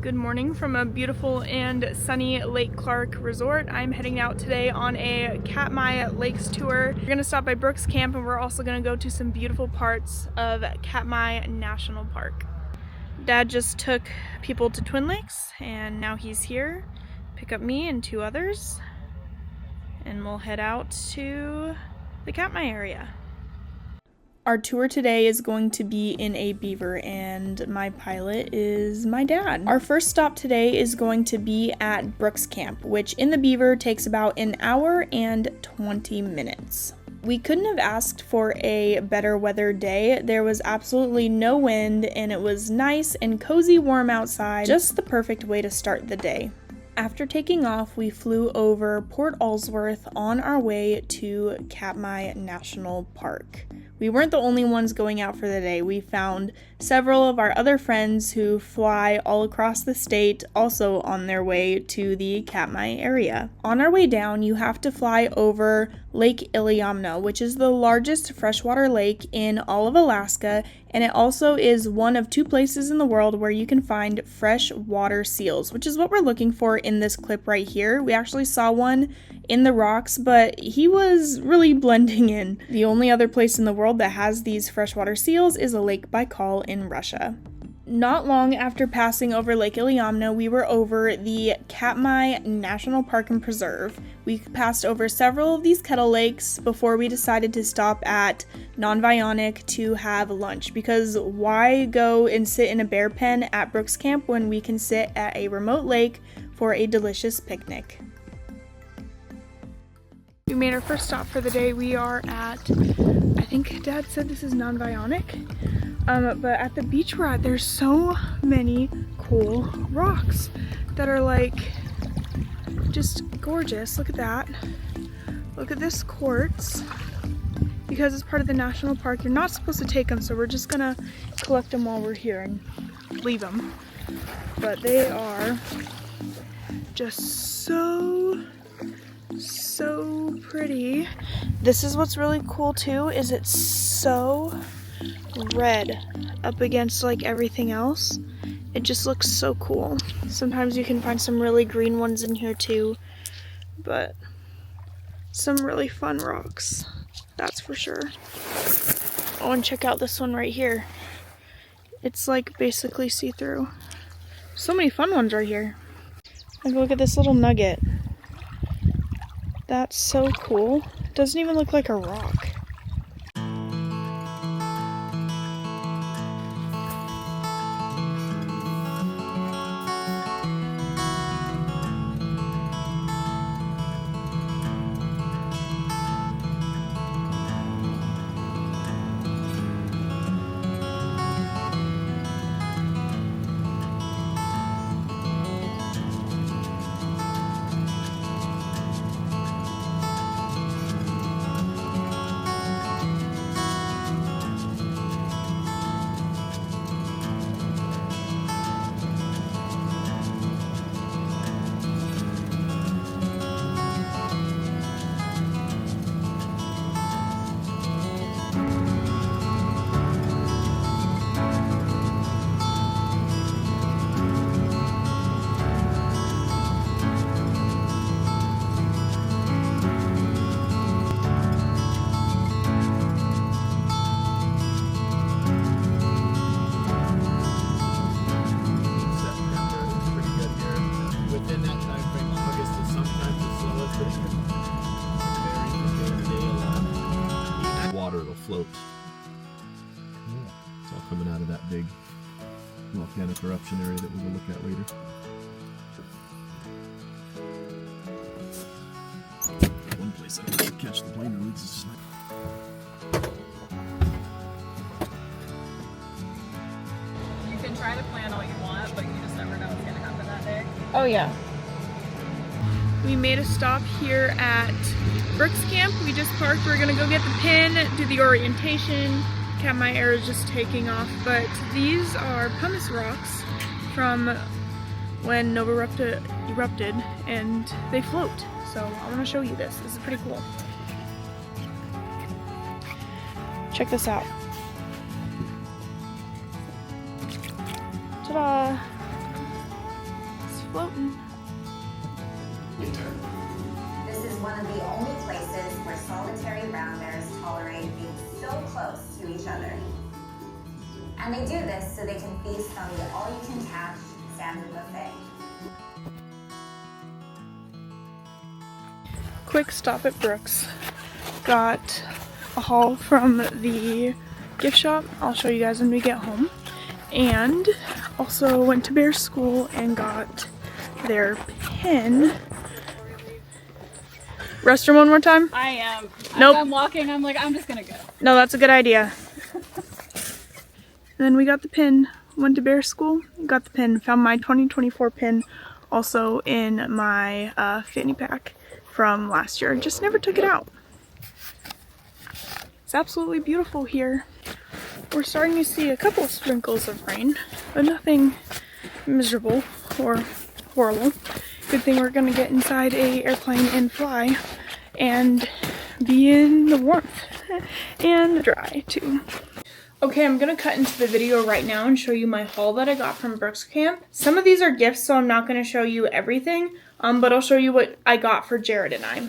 Good morning from a beautiful and sunny Lake Clark resort. I'm heading out today on a Katmai Lakes tour. We're gonna stop by Brooks Camp and we're also gonna go to some beautiful parts of Katmai National Park. Dad just took people to Twin Lakes and now he's here. Pick up me and two others and we'll head out to the Katmai area. Our tour today is going to be in a beaver and my pilot is my dad. Our first stop today is going to be at Brooks Camp, which in the beaver takes about an hour and 20 minutes. We couldn't have asked for a better weather day. There was absolutely no wind and it was nice and cozy warm outside, just the perfect way to start the day. After taking off, we flew over Port Alsworth on our way to Katmai National Park. We weren't the only ones going out for the day. We found several of our other friends who fly all across the state, also on their way to the Katmai area. On our way down, you have to fly over Lake Iliamna, which is the largest freshwater lake in all of Alaska, and it also is one of two places in the world where you can find freshwater seals, which is what we're looking for in this clip right here. We actually saw one in the rocks, but he was really blending in. The only other place in the world that has these freshwater seals is a Lake Baikal in Russia. Not long after passing over Lake Iliamna, we were over the Katmai National Park and Preserve. We passed over several of these kettle lakes before we decided to stop at Non-Vionic to have lunch, because why go and sit in a bear pen at Brooks Camp when we can sit at a remote lake for a delicious picnic? We made our first stop for the day. We are at, I think Dad said this is Non-Vionic, but at the beach we're at, there's so many cool rocks that are like just gorgeous. Look at that. Look at this quartz. Because it's part of the national park, you're not supposed to take them, so we're just gonna collect them while we're here and leave them. But they are just so pretty. This is what's really cool too, is it's so red up against like everything else. It just looks so cool. Sometimes you can find some really green ones in here too, but some really fun rocks, that's for sure. Oh, and check out this one right here. It's like basically see-through. So many fun ones right here. Like, look at this little nugget. That's so cool. It doesn't even look like a rock. Float. It's all coming out of that big volcanic eruption area that we will look at later. One place I can catch the plane roots is snipe. You can try to plan all you want, but you just never know what's going to happen that day. Oh yeah. We made a stop here at Brooks Camp. We just parked. We're gonna go get the pin, do the orientation. Katmai Air is just taking off, but these are pumice rocks from when Nova erupted, and they float. So I want to show you this. This is pretty cool. Check this out. Ta-da! floating. This is one of the only places where solitary brown bears tolerate being so close to each other. And they do this so they can feast on the all-you-can-catch salmon buffet. Quick stop at Brooks. Got a haul from the gift shop. I'll show you guys when we get home. And also went to Bear School and got their pin. Restroom one more time? I am. Nope. As I'm walking, I'm like, I'm just gonna go. No, that's a good idea. And then we got the pin. Went to Bear School, got the pin. Found my 2024 pin also in my fanny pack from last year. Just never took it out. It's absolutely beautiful here. We're starting to see a couple of sprinkles of rain, but nothing miserable or horrible. Good thing we're gonna get inside a airplane and fly and be in the warmth and dry too. Okay, I'm gonna cut into the video right now and show you my haul that I got from Brooks Camp. Some of these are gifts, so I'm not gonna show you everything, but I'll show you what I got for Jared and I.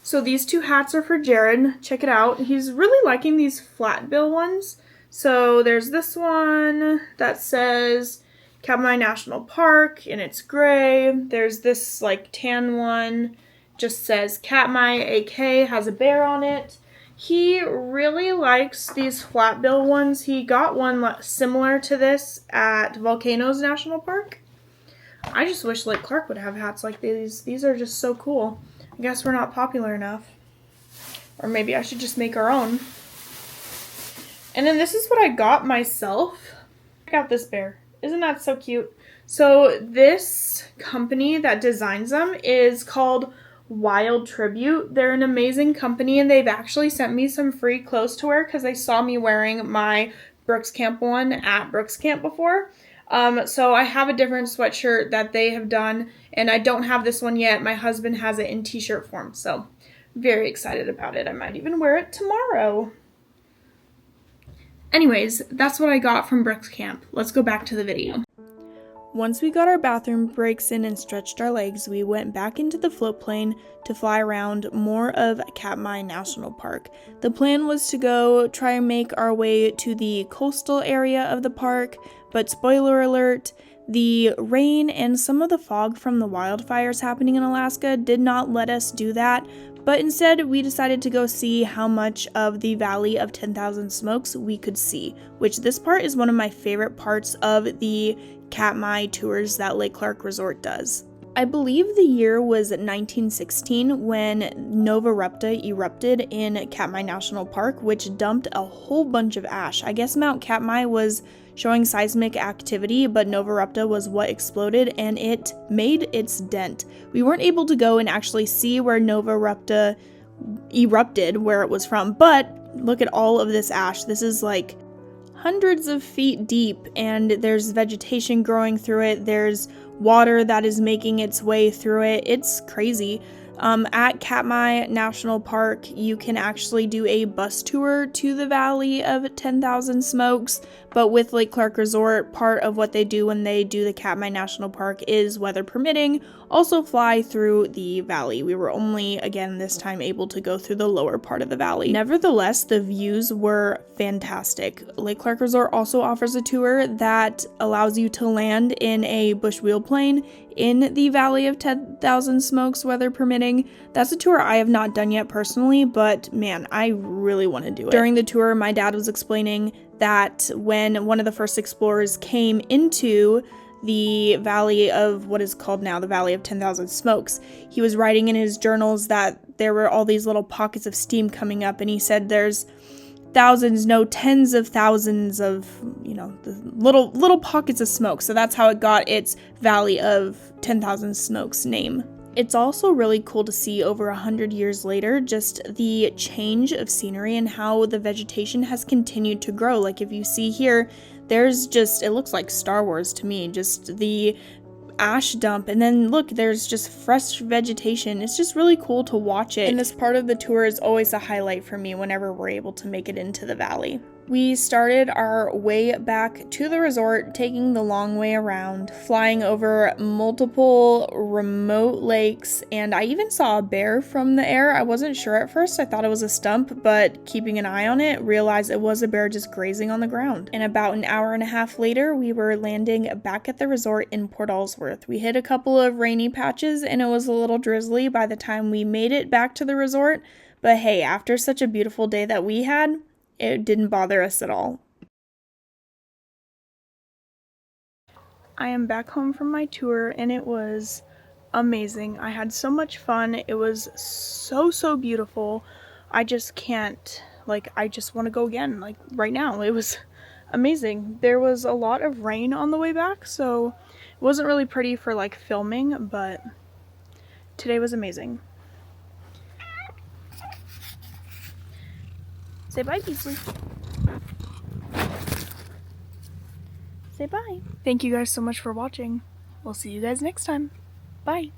So these two hats are for Jared. Check it out. He's really liking these flat bill ones. So there's this one that says Katmai National Park and it's gray. There's this like tan one, just says Katmai AK, has a bear on it. He really likes these flat bill ones. He got one similar to this at Volcanoes National Park. I just wish Lake Clark would have hats like these. These are just so cool. I guess we're not popular enough. Or maybe I should just make our own. And then this is what I got myself. Check out this bear. Isn't that so cute? So this company that designs them is called Wild Tribute. They're an amazing company and they've actually sent me some free clothes to wear because they saw me wearing my Brooks Camp one at Brooks Camp before. So I have a different sweatshirt that they have done and I don't have this one yet. My husband has it in t-shirt form, so very excited about it. I might even wear it tomorrow. Anyways, that's what I got from Brooks Camp. Let's go back to the video. Once we got our bathroom breaks in and stretched our legs, we went back into the float plane to fly around more of Katmai National Park. The plan was to go try and make our way to the coastal area of the park, but spoiler alert, the rain and some of the fog from the wildfires happening in Alaska did not let us do that, but instead we decided to go see how much of the Valley of 10,000 Smokes we could see, which this part is one of my favorite parts of the Katmai tours that Lake Clark Resort does. I believe the year was 1916 when Nova Rupta erupted in Katmai National Park, which dumped a whole bunch of ash. I guess Mount Katmai was showing seismic activity, but Nova Rupta was what exploded and it made its dent. We weren't able to go and actually see where Nova Rupta erupted, where it was from, but look at all of this ash. This is like hundreds of feet deep and there's vegetation growing through it. There's water that is making its way through it. It's crazy. At Katmai National Park, you can actually do a bus tour to the Valley of 10,000 Smokes, but with Lake Clark Resort, part of what they do when they do the Katmai National Park is, weather permitting, also fly through the valley. We were only, again, this time able to go through the lower part of the valley. Nevertheless, the views were fantastic. Lake Clark Resort also offers a tour that allows you to land in a bush wheel plane in the Valley of 10,000 Smokes, weather permitting. That's a tour I have not done yet personally, but man, I really want to do it. During the tour, my dad was explaining that when one of the first explorers came into the valley of what is called now the Valley of 10,000 Smokes, he was writing in his journals that there were all these little pockets of steam coming up, and he said there's thousands, no, tens of thousands of, the little pockets of smoke. So that's how it got its Valley of 10,000 Smokes name. It's also really cool to see over 100 years later just the change of scenery and how the vegetation has continued to grow. Like if you see here, there's just, it looks like Star Wars to me, just the ash dump, and then look, there's just fresh vegetation. It's just really cool to watch it, and this part of the tour is always a highlight for me whenever we're able to make it into the valley. We started our way back to the resort, taking the long way around, flying over multiple remote lakes, and I even saw a bear from the air. I wasn't sure at first, I thought it was a stump, but keeping an eye on it, realized it was a bear just grazing on the ground. And about an hour and a half later, we were landing back at the resort in Port Alsworth. We hit a couple of rainy patches and it was a little drizzly by the time we made it back to the resort, but hey, after such a beautiful day that we had, it didn't bother us at all. I am back home from my tour and it was amazing. I had so much fun. It was so beautiful. I just can't, I just want to go again, right now. It was amazing. There was a lot of rain on the way back, so it wasn't really pretty for filming, but today was amazing. Say bye, Beasley. Say bye. Thank you guys so much for watching. We'll see you guys next time. Bye.